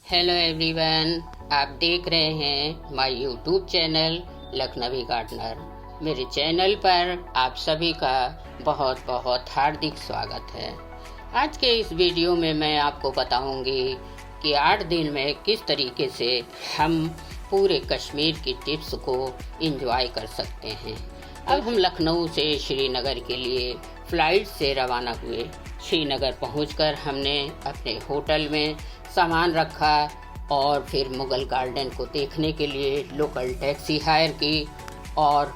Hello everyone, आप देख रहे हैं my YouTube channel Lucknowi gardener. मेरे चैनल पर आप सभी का बहुत बहुत हार्दिक स्वागत है। आज के इस वीडियो में मैं आपको बताऊंगी कि 8 दिन में किस तरीके से हम पूरे कश्मीर की टिप्स को एंजॉय कर सकते हैं। अब हम लखनऊ से श्रीनगर के लिए फ़्लाइट से रवाना हुए। श्रीनगर पहुंचकर हमने अपने होटल में सामान रखा और फिर मुग़ल गार्डन को देखने के लिए लोकल टैक्सी हायर की। और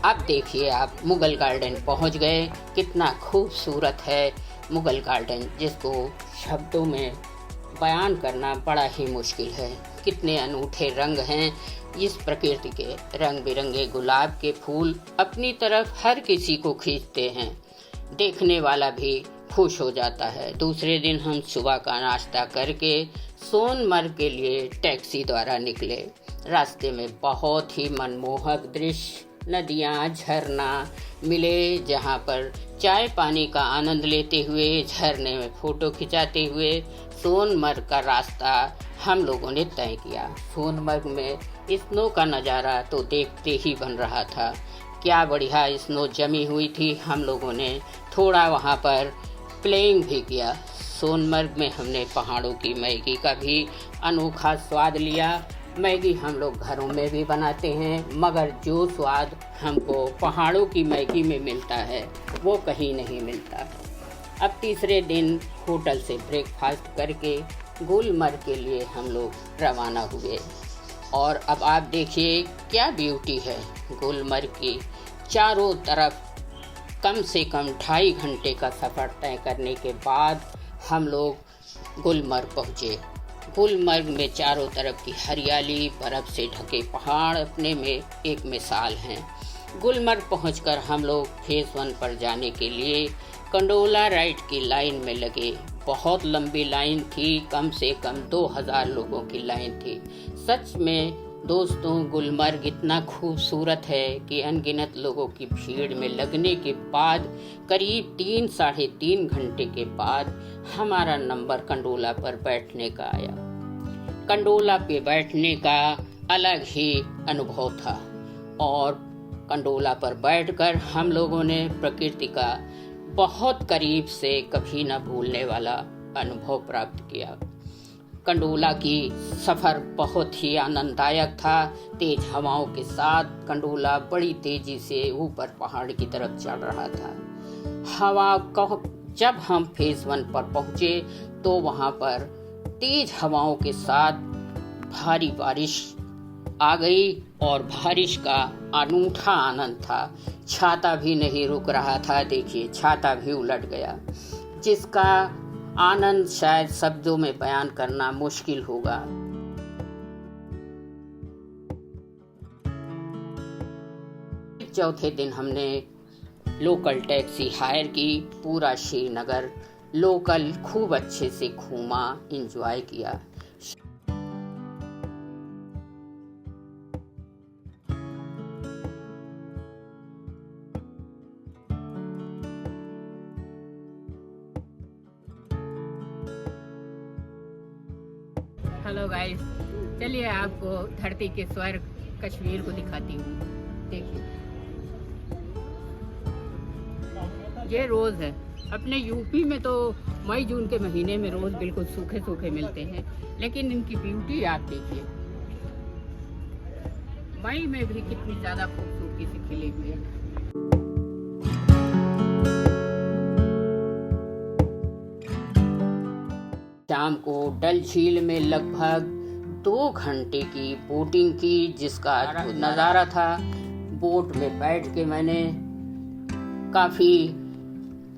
अब देखिए, आप मुग़ल गार्डन पहुंच गए। कितना खूबसूरत है मुग़ल गार्डन, जिसको शब्दों में बयान करना बड़ा ही मुश्किल है। कितने अनूठे रंग हैं इस प्रकृति के। रंग बिरंगे गुलाब के फूल अपनी तरफ हर किसी को खींचते हैं, देखने वाला भी खुश हो जाता है। दूसरे दिन हम सुबह का नाश्ता करके सोनमर्ग के लिए टैक्सी द्वारा निकले। रास्ते में बहुत ही मनमोहक दृश्य, नदियाँ, झरना मिले, जहाँ पर चाय पानी का आनंद लेते हुए, झरने में फ़ोटो खिंचाते हुए सोनमर्ग का रास्ता हम लोगों ने तय किया। सोनमर्ग में स्नो का नज़ारा तो देखते ही बन रहा था। क्या बढ़िया स्नो जमी हुई थी। हम लोगों ने थोड़ा वहाँ पर प्लेइंग भी किया। सोनमर्ग में हमने पहाड़ों की मैगी का भी अनोखा स्वाद लिया। मैगी हम लोग घरों में भी बनाते हैं, मगर जो स्वाद हमको पहाड़ों की मैगी में मिलता है वो कहीं नहीं मिलता। अब तीसरे दिन होटल से ब्रेकफास्ट करके गुलमर्ग के लिए हम लोग रवाना हुए। और अब आप देखिए क्या ब्यूटी है गुलमर्ग की। चारों तरफ कम से कम 2.5 घंटे का सफ़र तय करने के बाद हम लोग गुलमर्ग पहुँचे। गुलमर्ग में चारों तरफ की हरियाली, बर्फ़ से ढके पहाड़ अपने में एक मिसाल हैं। गुलमर्ग पहुंचकर हम लोग फेज़ 1 पर जाने के लिए कंडोला राइड की लाइन में लगे। बहुत लंबी लाइन थी, कम से कम 2000 लोगों की लाइन थी। सच में दोस्तों, गुलमर्ग इतना खूबसूरत है कि अनगिनत लोगों की भीड़ में लगने के बाद करीब 3-3.5 घंटे के बाद हमारा नंबर कंडोला पर बैठने का आया। कंडोला पे बैठने का अलग ही अनुभव था और कंडोला पर बैठकर हम लोगों ने प्रकृति का बहुत करीब से कभी न भूलने वाला अनुभव प्राप्त किया। कंडोला की सफ़र बहुत ही आनंददायक था। तेज हवाओं के साथ कंडोला बड़ी तेज़ी से ऊपर पहाड़ की तरफ चढ़ रहा था। जब हम फेज़ 1 पर पहुँचे तो वहाँ पर तेज हवाओं के साथ भारी बारिश आ गई और बारिश का अनूठा आनंद था। छाता भी नहीं रुक रहा था। देखिए, छाता भी उलट गया, जिसका आनंद शायद शब्दों में बयान करना मुश्किल होगा। चौथे दिन हमने लोकल टैक्सी हायर की। पूरा श्रीनगर लोकल खूब अच्छे से घूमा, एंजॉय किया। हेलो गाइस, चलिए आपको धरती के स्वर्ग कश्मीर को दिखाती हूँ। देखिए, ये रोज़ है। अपने यूपी में तो मई जून के महीने में रोज़ बिल्कुल सूखे सूखे मिलते हैं, लेकिन इनकी ब्यूटी आप देखिए। मई में भी कितनी ज़्यादा खूबसूरती से खिली हुई है। शाम को डल झील में लगभग 2 घंटे की बोटिंग की, जिसका नज़ारा था। बोट में बैठ के मैंने काफ़ी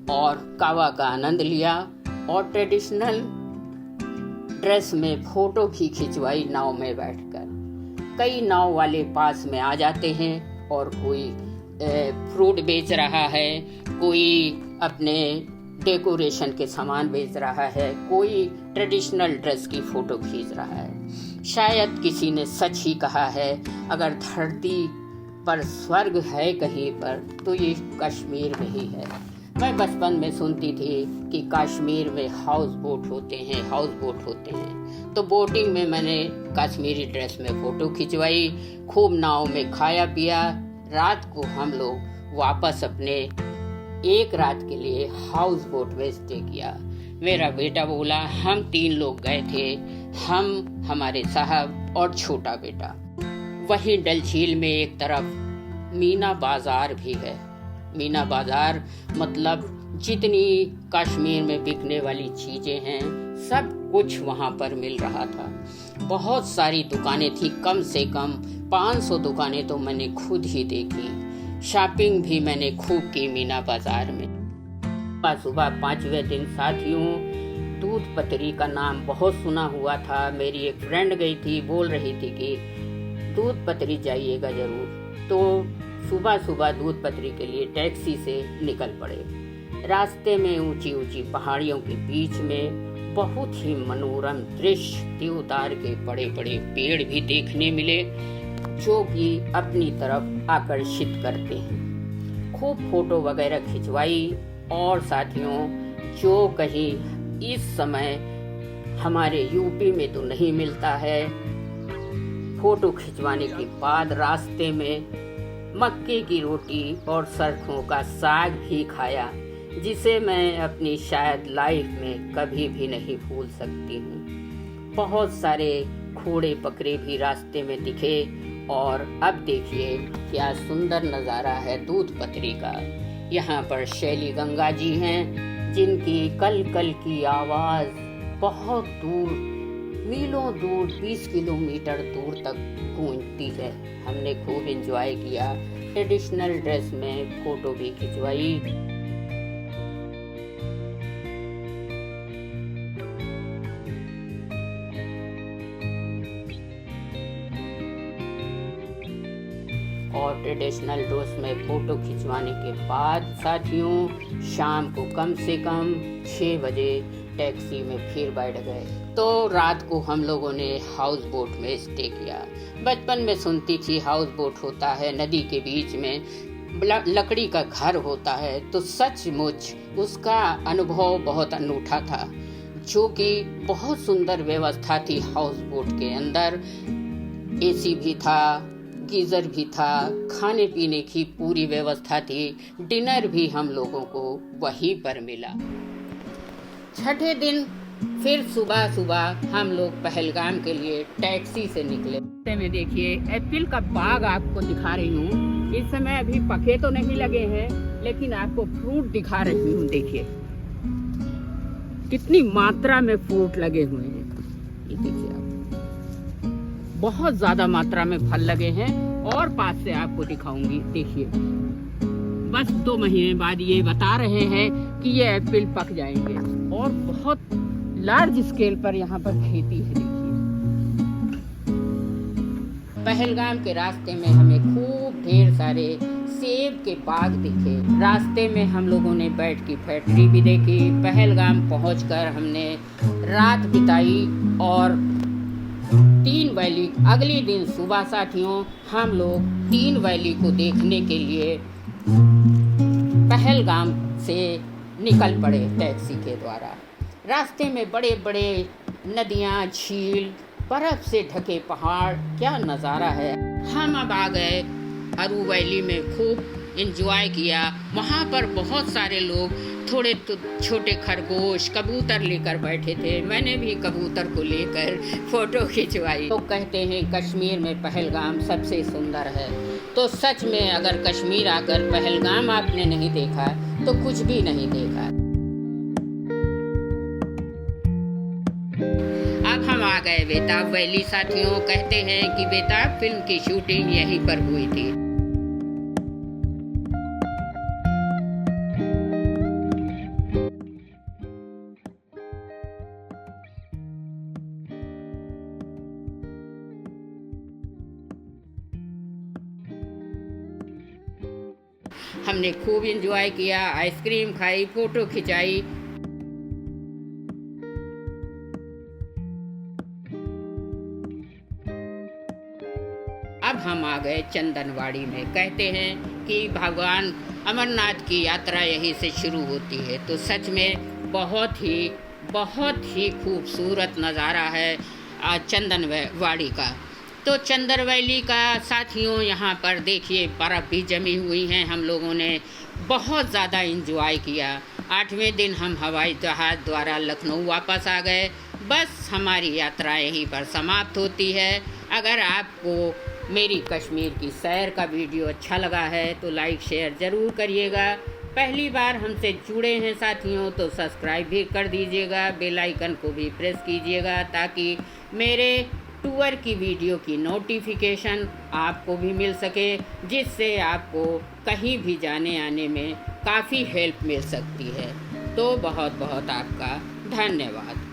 और कावा का आनंद लिया और ट्रेडिशनल ड्रेस में फ़ोटो भी खिंचवाई नाव में बैठकर। कई नाव वाले पास में आ जाते हैं और कोई फ्रूट बेच रहा है, कोई अपने डेकोरेशन के सामान बेच रहा है, कोई ट्रेडिशनल ड्रेस की फ़ोटो खींच रहा है। शायद किसी ने सच ही कहा है, अगर धरती पर स्वर्ग है कहीं पर तो ये कश्मीर में ही है। मैं बचपन में सुनती थी कि कश्मीर में हाउस बोट होते हैं। तो बोटिंग में मैंने कश्मीरी ड्रेस में फ़ोटो खिंचवाई, खूब नाव में खाया पिया। रात को हम लोग वापस अपने एक रात के लिए हाउस बोट में स्टे किया। मेरा बेटा बोला, हम 3 लोग गए थे, हम, हमारे साहब और छोटा बेटा। वहीं डल झील में एक तरफ मीना बाजार भी है। मीना बाजार मतलब जितनी कश्मीर में बिकने वाली चीजें हैं सब कुछ वहाँ पर मिल रहा था। बहुत सारी दुकानें थी, कम से कम 500 दुकानें तो मैंने खुद ही देखी। शॉपिंग भी मैंने खूब की मीना बाजार में। सुबह 5वें दिन साथियों, दूध पतरी का नाम बहुत सुना हुआ था। मेरी एक फ्रेंड गई थी, बोल रही थी कि दूध पतरी जाइएगा जरूर। तो सुबह सुबह दूध पतरी के लिए टैक्सी से निकल पड़े। रास्ते में ऊंची ऊंची पहाड़ियों के बीच में बहुत ही मनोरम दृश्य, देवदार के बड़े बड़े पेड़ भी देखने मिले जो कि अपनी तरफ आकर्षित करते हैं। खूब फोटो वगैरह खिंचवाई। और साथियों, जो कहीं इस समय हमारे यूपी में तो नहीं मिलता है, फोटो खिंचवाने के बाद रास्ते में मक्के की रोटी और सरसों का साग भी खाया, जिसे मैं अपनी शायद लाइफ में कभी भी नहीं भूल सकती हूँ। बहुत सारे घोड़े बकरे भी रास्ते में दिखे। और अब देखिए क्या सुंदर नज़ारा है दूध पतरी का। यहाँ पर शैली गंगा जी हैं, जिनकी कल कल की आवाज़ बहुत दूर, मीलों दूर, 20 किलोमीटर दूर तक गूंजती है। हमने खूब एंजॉय किया, ट्रेडिशनल ड्रेस में फ़ोटो भी खिंचवाई। और ट्रेडिशनल ड्रेस में फ़ोटो खिंचवाने के बाद साथियों, शाम को कम से कम 6 बजे टैक्सी में फिर बैठ गए। तो रात को हम लोगों ने हाउस बोट में स्टे किया। बचपन में सुनती थी हाउस बोट होता है नदी के बीच में, लकड़ी का घर होता है। तो सचमुच उसका अनुभव बहुत अनूठा था, जो कि बहुत सुंदर व्यवस्था थी हाउस बोट के अंदर। एसी भी था, गीजर भी था, खाने पीने की पूरी व्यवस्था थी। डिनर भी हम लोगों को वहीं पर मिला। छठे दिन फिर सुबह सुबह हम लोग पहलगाम के लिए टैक्सी से निकले। में देखिए एप्पल का बाग आपको दिखा रही हूँ। इस समय अभी पके तो नहीं लगे हैं, लेकिन आपको फ्रूट दिखा रही हूँ। देखिए कितनी मात्रा में फ्रूट लगे हुए हैं। ये देखिए आप, बहुत ज्यादा मात्रा में फल लगे हैं। और पास से आपको दिखाऊंगी। देखिए बस 2 महीने बाद ये बता रहे हैं कि ये एप्पल पक जाएंगे। और बहुत लार्ज स्केल पर यहाँ पर खेती है। देखिए पहलगाम के रास्ते में हमें खूब ढेर सारे सेब के बाग दिखे। रास्ते में हम लोगों ने बैठ की फैक्ट्री भी देखी। पहलगाम पहुंचकर हमने रात बिताई और 3 वैली, अगले दिन सुबह साथियों हम लोग 3 वैली को देखने के लिए पहलगाम से निकल पड़े टैक्सी के द्वारा। रास्ते में बड़े बड़े नदियाँ, झील, बर्फ से ढके पहाड़, क्या नज़ारा है। हम अब आ गए अरू वैली में, खूब एंजॉय किया। वहाँ पर बहुत सारे लोग थोड़े तो छोटे खरगोश, कबूतर लेकर बैठे थे। मैंने भी कबूतर को लेकर फोटो खिंचवाई। तो कहते हैं कश्मीर में पहलगाम सबसे सुंदर है। तो सच में अगर कश्मीर आकर पहलगाम आपने नहीं देखा तो कुछ भी नहीं देखा। अब हम आ गए बेताब वैली साथियों। कहते हैं कि बेताब फिल्म की शूटिंग यहीं पर हुई थी। हमने खूब एंजॉय किया, आइसक्रीम खाई, फोटो खिंचाई। अब हम आ गए चंदनवाड़ी में। कहते हैं कि भगवान अमरनाथ की यात्रा यहीं से शुरू होती है। तो सच में बहुत ही खूबसूरत नज़ारा है। चंदनवाड़ी का। तो चंदर वैली का साथियों, यहाँ पर देखिए बर्फ़ भी जमी हुई है। हम लोगों ने बहुत ज़्यादा इंजॉय किया। 8वें दिन हम हवाई जहाज़ द्वारा लखनऊ वापस आ गए। बस हमारी यात्रा यहीं पर समाप्त होती है। अगर आपको मेरी कश्मीर की सैर का वीडियो अच्छा लगा है तो लाइक शेयर ज़रूर करिएगा। पहली बार हमसे जुड़े हैं साथियों तो सब्सक्राइब भी कर दीजिएगा, बेल आइकन को भी प्रेस कीजिएगा ताकि मेरे टूर की वीडियो की नोटिफिकेशन आपको भी मिल सके, जिससे आपको कहीं भी जाने आने में काफ़ी हेल्प मिल सकती है। तो बहुत बहुत आपका धन्यवाद।